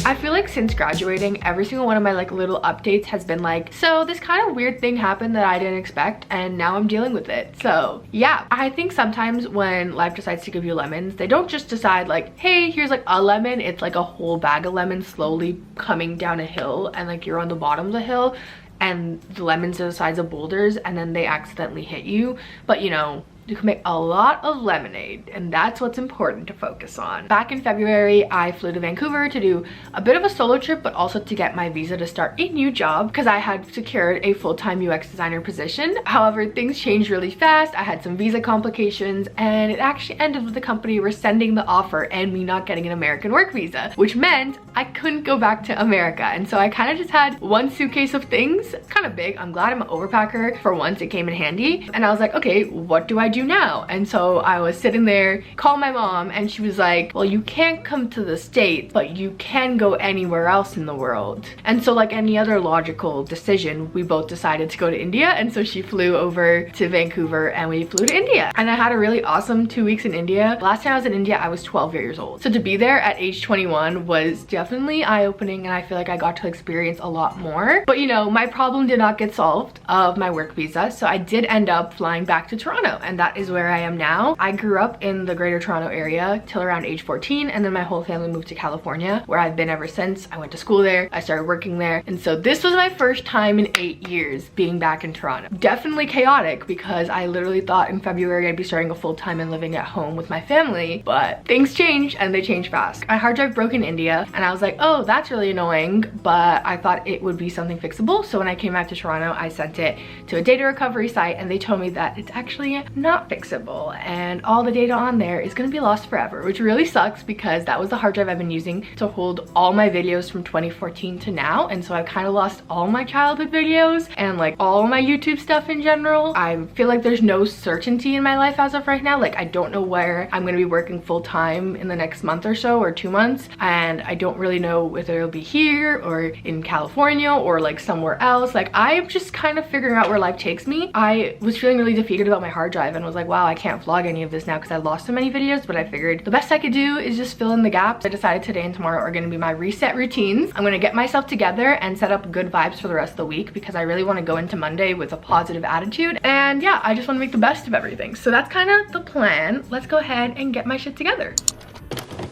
I feel like since graduating, every single one of my like little updates has been like, so this kind of weird thing happened that I didn't expect and now I'm dealing with it. So yeah, I think sometimes when life decides to give you lemons, they don't just decide like, hey, here's like a lemon. It's like a whole bag of lemons slowly coming down a hill, and like you're on the bottom of the hill and the lemons are the size of boulders, and then they accidentally hit you. But you know, you can make a lot of lemonade, and that's what's important to focus on. Back in February, I flew to Vancouver to do a bit of a solo trip, but also to get my visa to start a new job because I had secured a full-time UX designer position. However, things changed really fast. I had some visa complications, and it actually ended with the company rescinding the offer and me not getting an American work visa, which meant I couldn't go back to America. And so I kind of just had one suitcase of things, kind of big. I'm glad I'm an overpacker. For once, it came in handy. And I was like, okay, what do I do now? And so I was sitting there, called my mom, and she was like, well, you can't come to the States, but you can go anywhere else in the world. And so like any other logical decision, we both decided to go to India. And so she flew over to Vancouver and we flew to India. And I had a really awesome 2 weeks in India. Last time I was in India, I was 12 years old. So to be there at age 21 was definitely eye-opening, and I feel like I got to experience a lot more. But you know, my problem did not get solved of my work visa. So I did end up flying back to Toronto, and that is where I am now. I grew up in the Greater Toronto area till around age 14, and then my whole family moved to California, where I've been ever since. I went to school there, I started working there, and so this was my first time in 8 years being back in Toronto. Definitely chaotic because I literally thought in February I'd be starting a full-time and living at home with my family, but things changed and they changed fast. My hard drive broke in India, and I was like, oh, that's really annoying, but I thought it would be something fixable. So when I came back to Toronto, I sent it to a data recovery site, and they told me that it's actually not fixable and all the data on there is going to be lost forever, which really sucks because that was the hard drive I've been using to hold all my videos from 2014 to now. And so I've kind of lost all my childhood videos and like all my YouTube stuff in general. I feel like there's no certainty in my life as of right now. Like I don't know where I'm going to be working full time in the next month or so, or 2 months, and I don't really know whether it'll be here or in California or like somewhere else. Like I'm just kind of figuring out where life takes me. I was feeling really defeated about my hard drive and was like, wow, I can't vlog any of this now because I lost so many videos, but I figured the best I could do is just fill in the gaps. I decided today and tomorrow are going to be my reset routines. I'm going to get myself together and set up good vibes for the rest of the week because I really want to go into Monday with a positive attitude. And yeah, I just want to make the best of everything. So that's kind of the plan. Let's go ahead and get my shit together.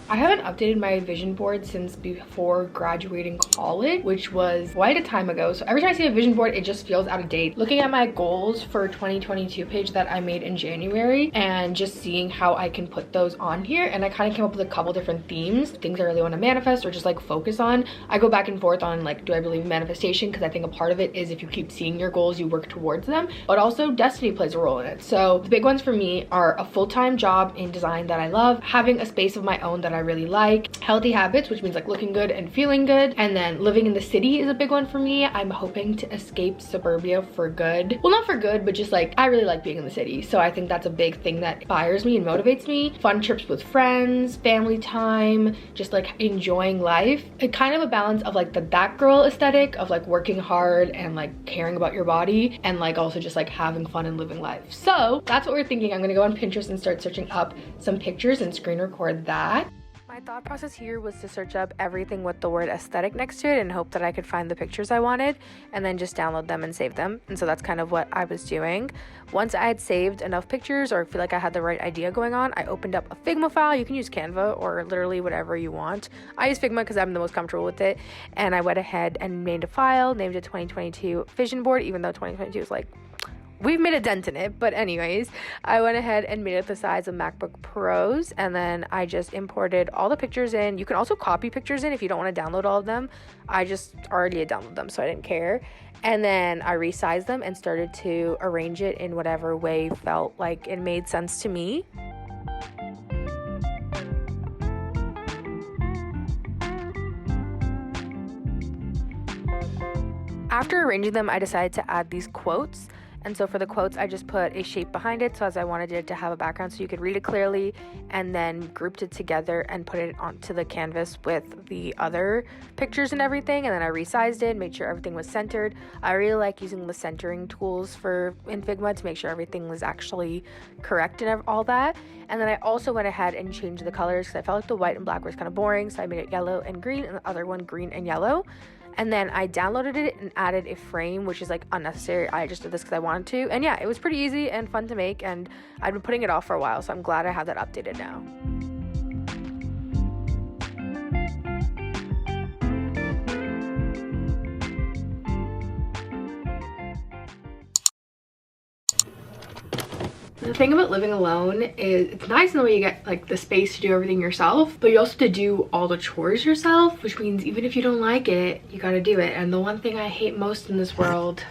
I haven't updated my vision board since before graduating college, which was quite a time ago. So every time I see a vision board, it just feels out of date. Looking at my goals for 2022 page that I made in January and just seeing how I can put those on here. And I kind of came up with a couple different themes, things I really want to manifest or just like focus on. I go back and forth on like, do I believe in manifestation? Because I think a part of it is if you keep seeing your goals, you work towards them, but also destiny plays a role in it. So the big ones for me are a full-time job in design that I love, having a space of my own that I really like, healthy habits, which means like looking good and feeling good, and then living in the city is a big one for me. I'm hoping to escape suburbia for good. Well, not for good, but just like I really like being in the city, so I think that's a big thing that inspires me and motivates me. Fun trips with friends, family time, just like enjoying life. It kind of a balance of like that girl aesthetic of like working hard and like caring about your body, and like also just like having fun and living life. So that's what we're thinking. I'm gonna go on Pinterest and start searching up some pictures and screen record that. My thought process here was to search up everything with the word aesthetic next to it and hope that I could find the pictures I wanted and then just download them and save them. And so that's kind of what I was doing. Once I had saved enough pictures or feel like I had the right idea going on, I opened up a Figma file. You can use Canva or literally whatever you want. I use Figma because I'm the most comfortable with it. And I went ahead and made a file, named it 2022 Vision Board, even though 2022 is like, we've made a dent in it. But anyways, I went ahead and made it the size of MacBook Pros, and then I just imported all the pictures in. You can also copy pictures in if you don't want to download all of them. I just already had downloaded them, so I didn't care. And then I resized them and started to arrange it in whatever way felt like it made sense to me. After arranging them, I decided to add these quotes. And so for the quotes, I just put a shape behind it, so as I wanted it to have a background so you could read it clearly, and then grouped it together and put it onto the canvas with the other pictures and everything. And then I resized it, made sure everything was centered. I really like using the centering tools in Figma to make sure everything was actually correct and all that. And then I also went ahead and changed the colors because I felt like the white and black was kind of boring, so I made it yellow and green, and the other one green and yellow. And then I downloaded it and added a frame, which is like unnecessary. I just did this because I wanted to. And yeah, it was pretty easy and fun to make, and I've been putting it off for a while, so I'm glad I have that updated now. The thing about living alone is it's nice in the way you get like the space to do everything yourself, but you also have to do all the chores yourself, which means even if you don't like it, you gotta do it. And the one thing I hate most in this world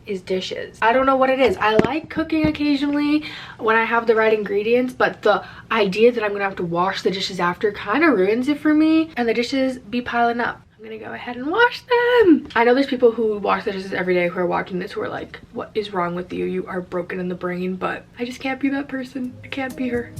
is dishes. I don't know what it is. I like cooking occasionally when I have the right ingredients, but the idea that I'm gonna have to wash the dishes after kind of ruins it for me, and the dishes be piling up. I'm gonna go ahead and wash them. I know there's people who wash the dishes every day who are watching this who are like, what is wrong with you? You are broken in the brain. But I just can't be that person. I can't be her.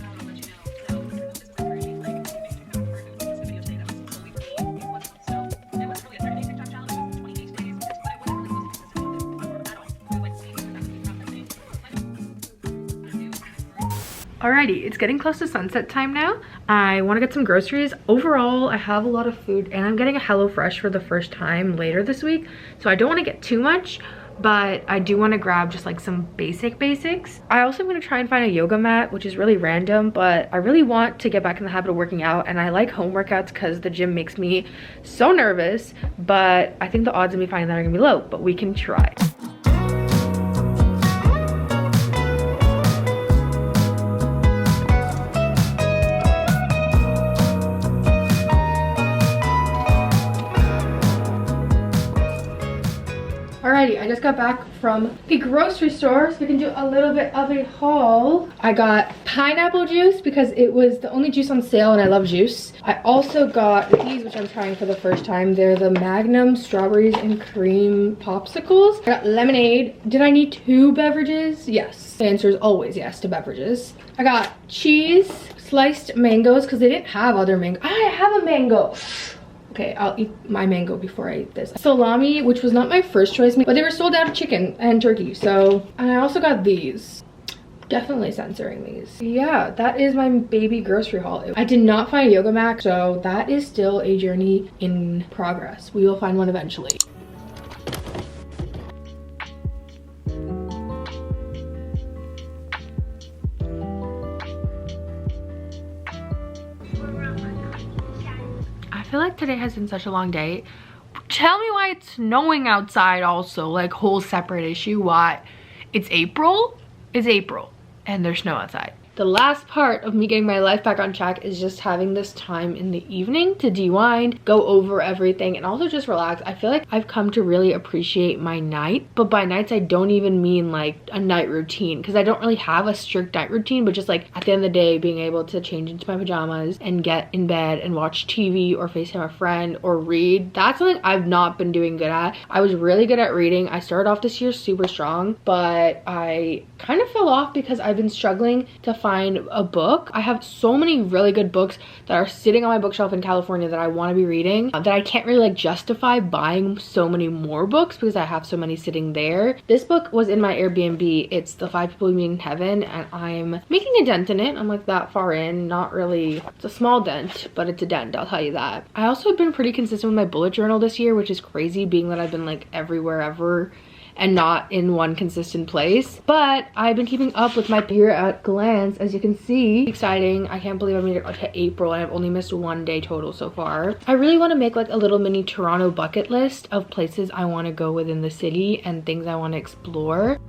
Alrighty, it's getting close to sunset time now. I want to get some groceries. Overall, I have a lot of food, and I'm getting a HelloFresh for the first time later this week, so I don't want to get too much, but I do want to grab just like some basics. I also am going to try and find a yoga mat, which is really random, but I really want to get back in the habit of working out, and I like home workouts because the gym makes me so nervous, but I think the odds of me finding that are going to be low, but we can try. Alrighty, I just got back from the grocery store, so we can do a little bit of a haul. I got pineapple juice because it was the only juice on sale and I love juice. I also got these, which I'm trying for the first time. They're the Magnum strawberries and cream popsicles. I got lemonade. Did I need 2 beverages? Yes. The answer is always yes to beverages. I got cheese, sliced mangoes because they didn't have other mango. I have a mango. Okay, I'll eat my mango before I eat this. Salami, which was not my first choice, but they were sold out of chicken and turkey, so. And I also got these. Definitely censoring these. Yeah, that is my baby grocery haul. I did not find a yoga mat, so that is still a journey in progress. We will find one eventually. I feel like today has been such a long day. Tell me why it's snowing outside also, like whole separate issue. Why? It's April? It's April and there's snow outside. The last part of me getting my life back on track is just having this time in the evening to de-wind, go over everything, and also just relax. I feel like I've come to really appreciate my night, but by nights I don't even mean like a night routine, because I don't really have a strict night routine, but just like at the end of the day being able to change into my pajamas and get in bed and watch TV or FaceTime a friend or read. That's something I've not been doing good at. I was really good at reading. I started off this year super strong, but I kind of fell off because I've been struggling to find a book. I have so many really good books that are sitting on my bookshelf in California that I want to be reading, that I can't really like justify buying so many more books because I have so many sitting there. This book was in my Airbnb. It's The 5 People We Meet in Heaven, and I'm making a dent in it. I'm like that far in, not really. It's a small dent, but it's a dent, I'll tell you that. I also have been pretty consistent with my bullet journal this year, which is crazy being that I've been like everywhere ever and not in one consistent place, but I've been keeping up with my year at glance, as you can see. Exciting. I can't believe I made it to April and I've only missed 1 day total so far. I really want to make like a little mini Toronto bucket list of places I want to go within the city and things I want to explore.